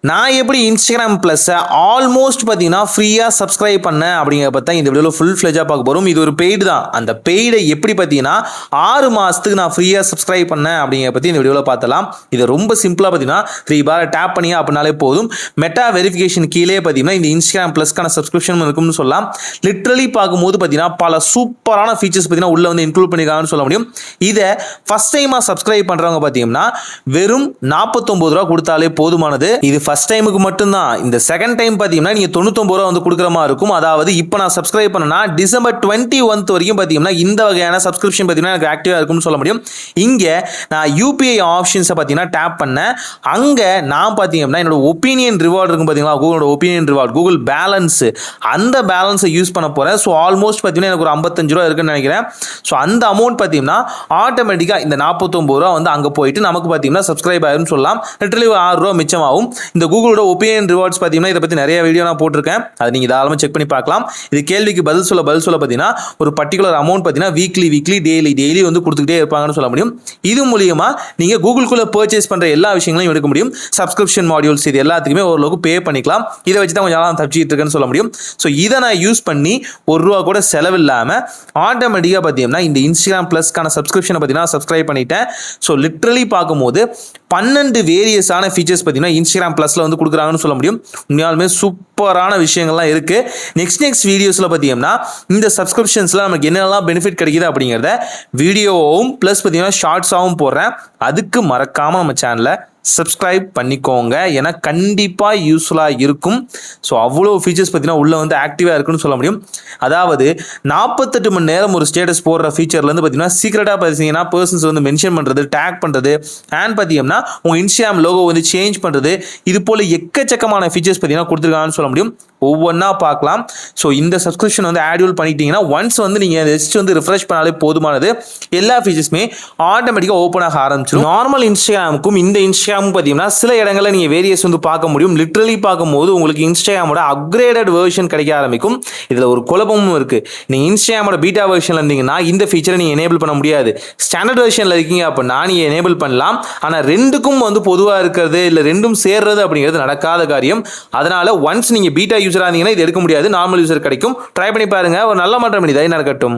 நான் எப்படி Instagram ப்ளஸ்ஸை almost பார்த்தீங்கன்னா ஃப்ரீயாக சப்ஸ்கிரைப் பண்ணேன் அப்படிங்கிற பார்த்தா இந்த வீடியோவில் ஃபுல் ஃப்ளெஜாக பார்க்க போகிறோம். இது ஒரு பெய்டு தான். அந்த பெய்டை எப்படி பார்த்தீங்கன்னா 6 மாதத்துக்கு நான் ஃப்ரீயாக சப்ஸ்கிரைப் பண்ணேன் அப்படிங்கிற பற்றி இந்த வீடியோவில் பார்த்தலாம். இதை ரொம்ப சிம்பிளாக பார்த்தீங்கன்னா 3 பாரை டேப் பண்ணியா அப்படின்னாலே போதும். மெட்டா வெரிஃபிகேஷன் கீழே பார்த்தீங்கன்னா இந்த இன்ஸ்டாகிராம் ப்ளஸ்க்கான சப்ஸ்கிரிப்ஷன் இருக்கும்னு சொல்லலாம். லிட்ரலி பார்க்கும்போது பார்த்தீங்கன்னா பல சூப்பரான ஃபீச்சர்ஸ் பார்த்தீங்கன்னா உள்ள வந்து இன்க்ளூட் பண்ணியிருக்காங்கன்னு சொல்ல முடியும். இதை ஃபர்ஸ்ட் டைமாக சப்ஸ்கிரைப் பண்ணுறவங்க பார்த்தீங்கன்னா வெறும் 49 ரூபா கொடுத்தாலே போதுமானது. இது ஃபர்ஸ்ட் டைமுக்கு மட்டும்தான். இந்த செகண்ட் டைம் பார்த்தீங்கன்னா நீங்கள் 99 ரூபா வந்து கொடுக்குற மாதிரி இருக்கும். அதாவது இப்போ நான் சப்ஸ்கிரைப் பண்ணனா டிசம்பர் 21 வரைக்கும் பார்த்தீங்கன்னா இந்த வகையான சப்ஸ்கிரிப்ஷன் பார்த்தீங்கன்னா எனக்கு ஆக்டிவாக இருக்கும்னு சொல்ல முடியும். இங்கே நான் யூபிஐ ஆப்ஷன்ஸை பார்த்தீங்கன்னா டேப் பண்ணேன். அங்கே நான் பார்த்தீங்கன்னா என்னோட ஒப்பீனியன் ரிவார்டு இருக்கும் பார்த்தீங்களா, கூகுளோட ஒப்பீனியன் ரிவார்டு, கூகுள் பேலன்ஸ், அந்த பேலன்ஸை யூஸ் பண்ண போகிறேன். ஸோ ஆல்மோஸ்ட் பார்த்தீங்கன்னா எனக்கு ஒரு 55 ரூபா இருக்குன்னு நினைக்கிறேன். ஸோ அந்த அமௌண்ட் பார்த்தீங்கன்னா ஆட்டோமேட்டிக்காக இந்த 49 ரூபா வந்து அங்கே போயிட்டு நமக்கு பார்த்தீங்கன்னா சப்ஸ்கிரைப் ஆகிரும்னு சொல்லலாம். லிட்டரலி 6 ரூபா மிச்சமாகும். இந்த கூகுளோட ஒப்பீனியன் ரிவார்ட்ஸ் பார்த்தீங்கன்னா இதை பற்றி நிறைய வீடியோ நான் போட்டிருக்கேன். அது நீங்கள் தாராளமாக செக் பண்ணி பார்க்கலாம். இது கேள்விக்கு பதில் சொல்ல பார்த்தீங்கன்னா ஒரு பர்டிகுலர் அமௌண்ட் பார்த்தீங்கன்னா வீக்லி டெய்லி வந்து கொடுத்துக்கிட்டே இருப்பாங்கன்னு சொல்ல முடியும். இது மூலியமா நீங்கள் கூகுள்குள்ளே பர்ச்சேஸ் பண்ணுற எல்லா விஷயங்களையும் எடுக்க முடியும். சப்ஸ்கிரிப்ஷன் மாடியூல்ஸ் இது எல்லாத்துக்குமே ஓரளவுக்கு பே பண்ணிக்கலாம். இதை வச்சு தான் கொஞ்சம் நாளாக தப்பிச்சிட்டு இருக்குன்னு சொல்ல முடியும். ஸோ இதை நான் யூஸ் பண்ணி 1 ரூபா கூட செலவில்லாமல் ஆட்டோமேட்டிக்காக பார்த்தீங்கன்னா இந்த இன்ஸ்டாகிராம் ப்ளஸ்க்கான சப்ஸ்கிரிப்ஷனை பார்த்தீங்கன்னா சப்ஸ்கிரைப் பண்ணிட்டேன். ஸோ லிட்ரலி பார்க்கும்போது 12 வேரியஸான ஃபீச்சர்ஸ் பார்த்தீங்கன்னா இன்ஸ்டாகிராம் ப்ளஸில் வந்து கொடுக்குறாங்கன்னு சொல்ல முடியும். உண்மையாலுமே சூப்பரான விஷயங்கள்லாம் இருக்குது. நெக்ஸ்ட் வீடியோஸில் பார்த்தீங்கன்னா இந்த சப்ஸ்கிரிப்ஷன்ஸில் நமக்கு என்னெல்லாம் பெனிஃபிட் கிடைக்குது அப்படிங்கிறத வீடியோவும் ப்ளஸ் பார்த்தீங்கன்னா ஷார்ட்ஸாகவும் போடுறேன். அதுக்கு மறக்காமல் நம்ம சேனலை சப்ஸ்கிரைப் பண்ணிக்கோங்க. ஏன்னா கண்டிப்பாக யூஸ்ஃபுல்லாக இருக்கும். ஸோ அவ்வளோ ஃபீச்சர்ஸ் பார்த்தீங்கன்னா உள்ளே வந்து ஆக்டிவாக இருக்குன்னு சொல்ல முடியும். அதாவது 48 மணி நேரம் ஒரு ஸ்டேட்டஸ் போடுற ஃபீச்சர்லேருந்து பார்த்தீங்கன்னா சீக்ரெட்டாக பார்த்தீங்கன்னா பர்சன்ஸ் வந்து மென்ஷன் பண்ணுறது, டேக் பண்ணுறது, அண்ட் பார்த்தீங்கன்னா உங்கள் இன்ஸ்டாகிராம் லோகோ வந்து சேஞ்ச் பண்ணுறது, இது போல் எக்கச்சக்கமான ஃபீச்சர்ஸ் பார்த்தீங்கன்னா கொடுத்துருக்காங்கன்னு சொல்ல முடியும். ஒவ்வொன்றா பார்க்கலாம். ஸோ இந்த சப்ஸ்கிரிப்ஷன் வந்து ஆடியூல் பண்ணிட்டீங்கன்னா ஒன்ஸ் வந்து நீங்கள் ஜஸ்ட் வந்து ரிஃப்ரெஷ் பண்ணாலே போதுமானது. எல்லா ஃபீச்சர்ஸுமே ஆட்டோமேட்டிக்காக ஓப்பன் ஆக ஆரம்பிச்சிடும். நார்மல் இன்ஸ்டாகிராமுக்கும் இந்த இன்ஸ்டாகிராமும் பார்த்தீங்கன்னா சில இடங்களில் நீங்கள் வேரியஸ் வந்து பார்க்க முடியும். லிட்ரலி பார்க்கும்போது உங்களுக்கு இன்ஸ்டாகிராமோட அப்கிரேடட் வெர்ஷன் கிடைக்க ஆரம்பிக்கும். இதில் ஒரு குழப்பமும் இருக்குது. நீங்கள் இன்ஸ்டாகிராமோட பீட்டா வெர்ஷனில் இருந்தீங்கன்னா இந்த ஃபீச்சரை நீங்கள் எனேபிள் பண்ண முடியாது. ஸ்டாண்டர்ட் வெர்ஷனில் இருக்கீங்க அப்படின்னா நீங்கள் எனேபிள் பண்ணலாம். ஆனால் ரெண்டுக்கும் வந்து பொதுவாக இருக்கிறது இல்லை ரெண்டும் சேர்றது அப்படிங்கிறது நடக்காத காரியம். அதனால் ஒன்ஸ் நீங்கள் பீட்டா யூஸராக இருந்தீங்கன்னா இது எடுக்க முடியாது. நார்மல் யூஸர் கிடைக்கும். ட்ரை பண்ணி பாருங்க. ஒரு நல்ல மாற்றம் இதை நடக்கட்டும்.